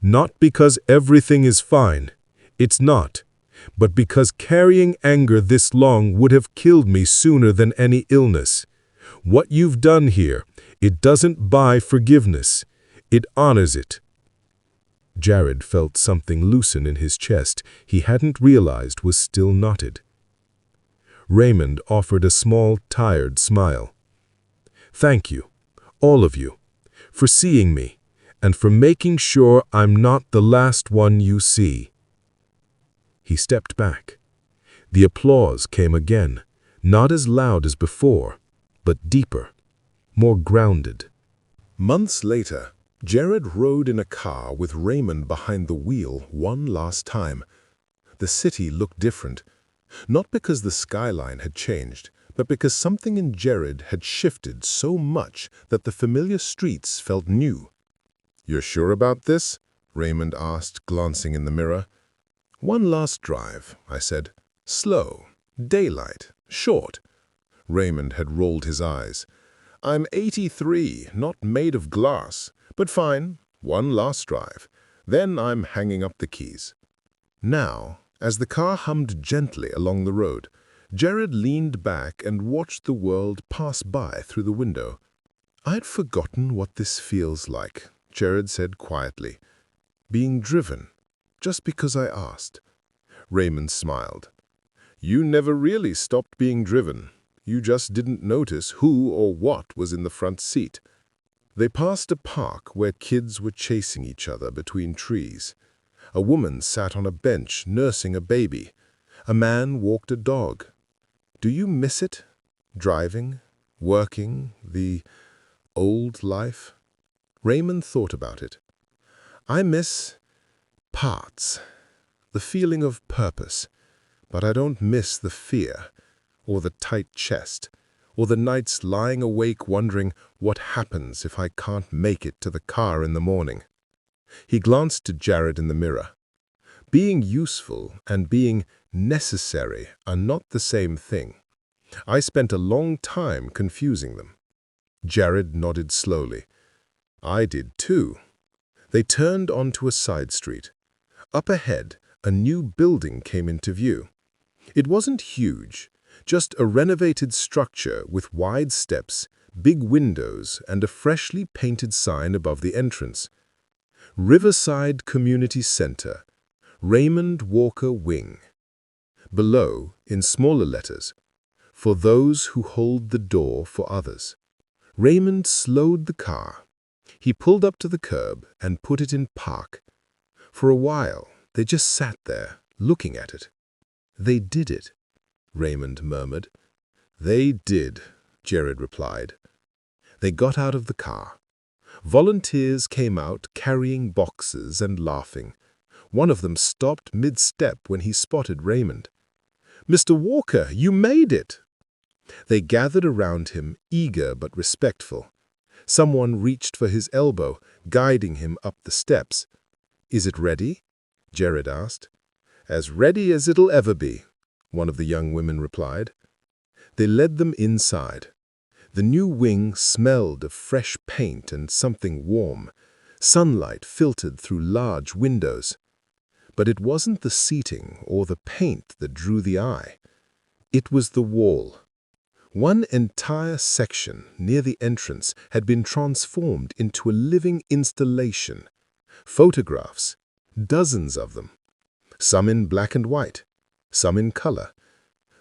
Not because everything is fine. It's not. But because carrying anger this long would have killed me sooner than any illness. What you've done here, it doesn't buy forgiveness. It honors it." Jared felt something loosen in his chest he hadn't realized was still knotted. Raymond offered a small, tired smile. "Thank you, all of you, for seeing me, and for making sure I'm not the last one you see." He stepped back. The applause came again, not as loud as before, but deeper, more grounded. Months later, Jared rode in a car with Raymond behind the wheel one last time. The city looked different, not because the skyline had changed, but because something in Jared had shifted so much that the familiar streets felt new. "You're sure about this?" Raymond asked, glancing in the mirror. "One last drive," I said. "Slow, daylight, short." Raymond had rolled his eyes. "I'm 83, not made of glass. But fine, one last drive. Then I'm hanging up the keys." Now, as the car hummed gently along the road, Jared leaned back and watched the world pass by through the window. "I'd forgotten what this feels like," Jared said quietly. "Being driven, just because I asked." Raymond smiled. "You never really stopped being driven. You just didn't notice who or what was in the front seat." They passed a park where kids were chasing each other between trees. A woman sat on a bench nursing a baby. A man walked a dog. "Do you miss it? Driving? Working? The old life?" Raymond thought about it. "I miss parts, the feeling of purpose, but I don't miss the fear, or the tight chest, or the nights lying awake wondering what happens if I can't make it to the car in the morning." He glanced to Jared in the mirror. "Being useful and being necessary are not the same thing. I spent a long time confusing them." Jared nodded slowly. I did too. They turned onto a side street. Up ahead, a new building came into view. It wasn't huge, just a renovated structure with wide steps, big windows, and a freshly painted sign above the entrance. Riverside Community Center, Raymond Walker Wing. Below, in smaller letters, for those who hold the door for others. Raymond slowed the car. He pulled up to the curb and put it in park. For a while, they just sat there, looking at it. "They did it," Raymond murmured. "They did," Jared replied. They got out of the car. Volunteers came out carrying boxes and laughing. One of them stopped mid-step when he spotted Raymond. "Mr. Walker, you made it!" They gathered around him, eager but respectful. Someone reached for his elbow, guiding him up the steps. "Is it ready?" Jared asked. "As ready as it'll ever be," one of the young women replied. They led them inside. The new wing smelled of fresh paint and something warm. Sunlight filtered through large windows. But it wasn't the seating or the paint that drew the eye. It was the wall. One entire section near the entrance had been transformed into a living installation. Photographs, dozens of them. Some in black and white, some in color.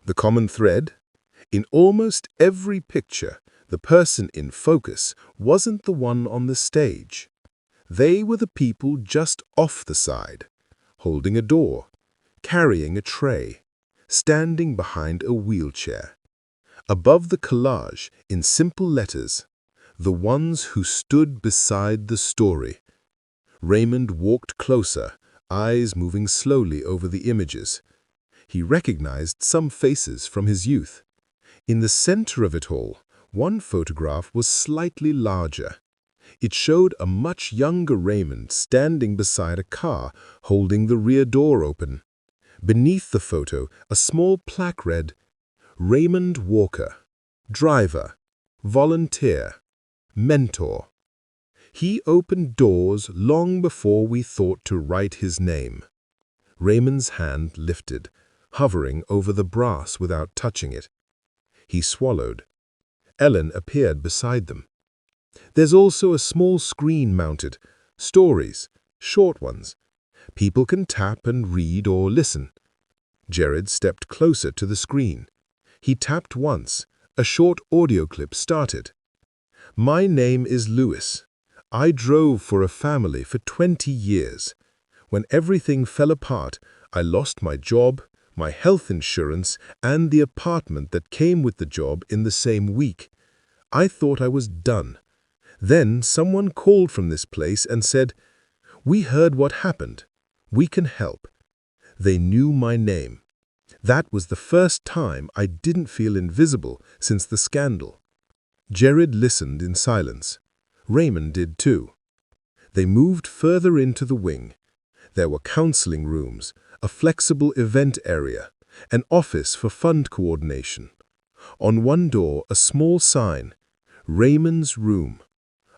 The common thread? In almost every picture, the person in focus wasn't the one on the stage. They were the people just off the side, holding a door, carrying a tray, standing behind a wheelchair. Above the collage, in simple letters, "The ones who stood beside the story." Raymond walked closer, eyes moving slowly over the images. He recognized some faces from his youth. In the center of it all, one photograph was slightly larger. It showed a much younger Raymond standing beside a car, holding the rear door open. Beneath the photo, a small plaque read, "Raymond Walker, driver, volunteer, mentor." He opened doors long before we thought to write his name. Raymond's hand lifted, hovering over the brass without touching it. He swallowed. Ellen appeared beside them. "There's also a small screen mounted. Stories, short ones. People can tap and read or listen." Jared stepped closer to the screen. He tapped once. A short audio clip started. "My name is Lewis. I drove for a family for 20 years. When everything fell apart, I lost my job, my health insurance, and the apartment that came with the job in the same week. I thought I was done. Then someone called from this place and said, 'We heard what happened. We can help.' They knew my name. That was the first time I didn't feel invisible since the scandal." Jared listened in silence. Raymond did too. They moved further into the wing. There were counseling rooms, a flexible event area, an office for fund coordination. On one door, a small sign, "Raymond's Room."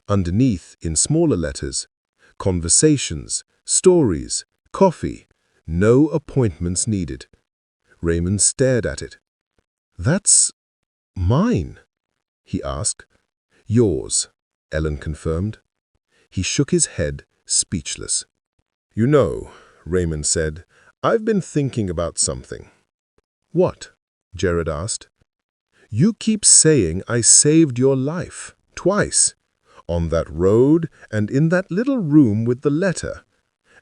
Underneath, in smaller letters, "Conversations, stories, coffee, no appointments needed." Raymond stared at it. "That's mine?" he asked. "Yours," Ellen confirmed. He shook his head, speechless. "You know," Raymond said, "I've been thinking about something." "What?" Jared asked. "You keep saying I saved your life, twice, on that road and in that little room with the letter.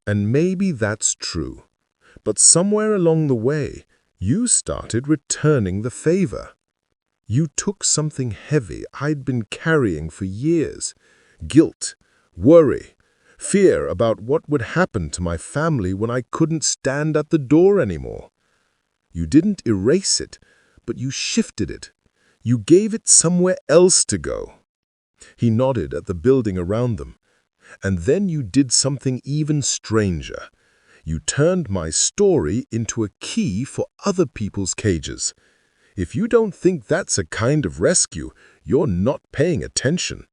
And maybe that's true. But somewhere along the way, you started returning the favor. You took something heavy I'd been carrying for years. Guilt, worry, fear about what would happen to my family when I couldn't stand at the door anymore. You didn't erase it, but you shifted it. You gave it somewhere else to go." He nodded at the building around them. "And then you did something even stranger. You turned my story into a key for other people's cages. If you don't think that's a kind of rescue, you're not paying attention."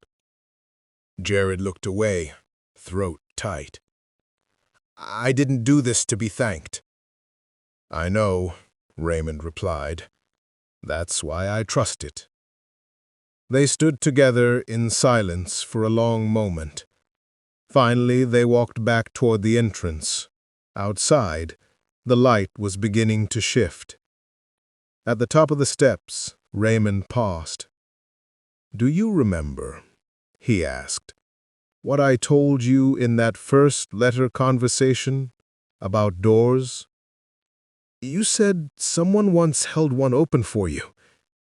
Jared looked away, throat tight. "I didn't do this to be thanked." "I know," Raymond replied. "That's why I trust it." They stood together in silence for a long moment. Finally, they walked back toward the entrance. Outside, the light was beginning to shift. At the top of the steps, Raymond paused. "Do you remember," he asked, "what I told you in that first letter conversation about doors? You said someone once held one open for you,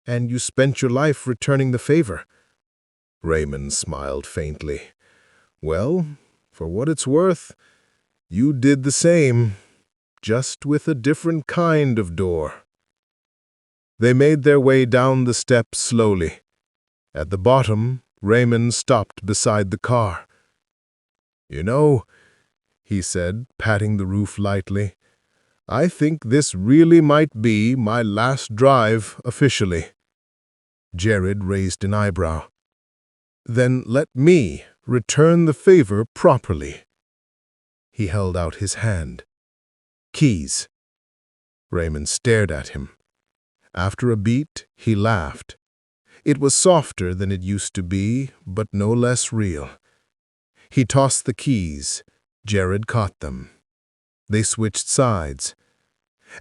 and you spent your life returning the favor." Raymond smiled faintly. "Well, for what it's worth, you did the same, just with a different kind of door." They made their way down the steps slowly. At the bottom, Raymond stopped beside the car. "You know," he said, patting the roof lightly, "I think this really might be my last drive officially." Jared raised an eyebrow. "Then let me return the favor properly." He held out his hand. "Keys." Raymond stared at him. After a beat, he laughed. It was softer than it used to be, but no less real. He tossed the keys. Jared caught them. They switched sides.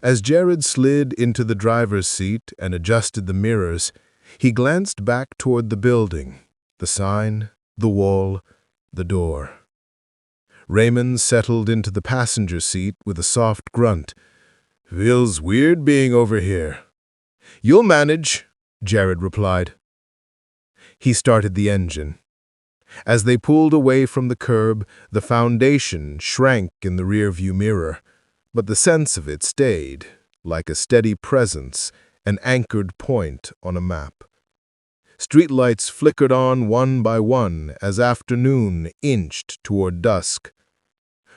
As Jared slid into the driver's seat and adjusted the mirrors, he glanced back toward the building, the sign, the wall, the door. Raymond settled into the passenger seat with a soft grunt. "Feels weird being over here." "You'll manage," Jared replied. He started the engine. As they pulled away from the curb, the foundation shrank in the rearview mirror, but the sense of it stayed, like a steady presence, an anchored point on a map. Streetlights flickered on one by one as afternoon inched toward dusk.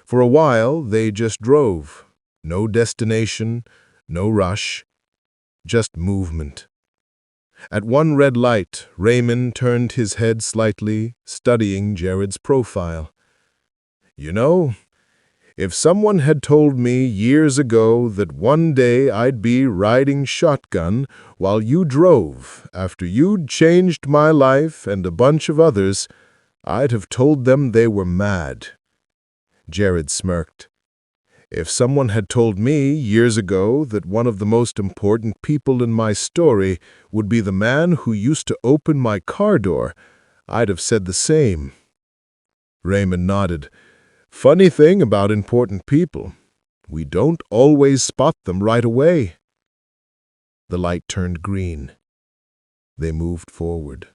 For a while, they just drove. No destination, no rush, just movement. At one red light, Raymond turned his head slightly, studying Jared's profile. "You know, if someone had told me years ago that one day I'd be riding shotgun while you drove after you'd changed my life and a bunch of others, I'd have told them they were mad." Jared smirked. "If someone had told me years ago that one of the most important people in my story would be the man who used to open my car door, I'd have said the same." Raymond nodded. "Funny thing about important people, we don't always spot them right away." The light turned green. They moved forward.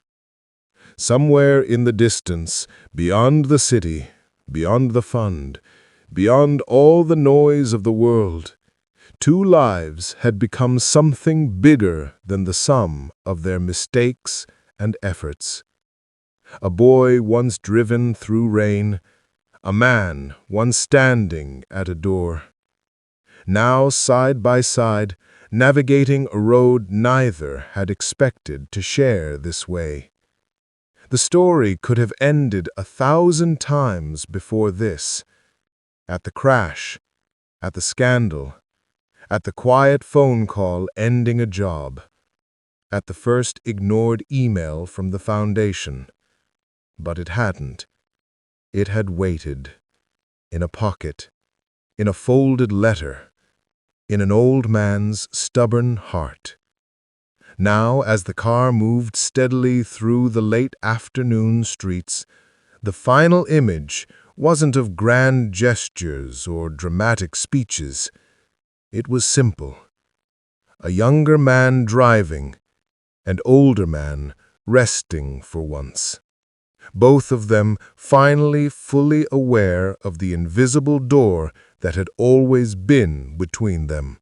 Somewhere in the distance, beyond the city, beyond the fund, beyond all the noise of the world, two lives had become something bigger than the sum of their mistakes and efforts. A boy once driven through rain, a man once standing at a door. Now, side by side, navigating a road neither had expected to share this way. The story could have ended 1,000 times before this. At the crash, at the scandal, at the quiet phone call ending a job, at the first ignored email from the foundation. But it hadn't. It had waited, in a pocket, in a folded letter, in an old man's stubborn heart. Now, as the car moved steadily through the late afternoon streets, the final image wasn't of grand gestures or dramatic speeches. It was simple. A younger man driving, an older man resting for once. Both of them finally fully aware of the invisible door that had always been between them,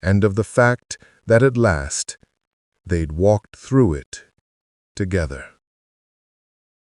and of the fact that at last they'd walked through it together.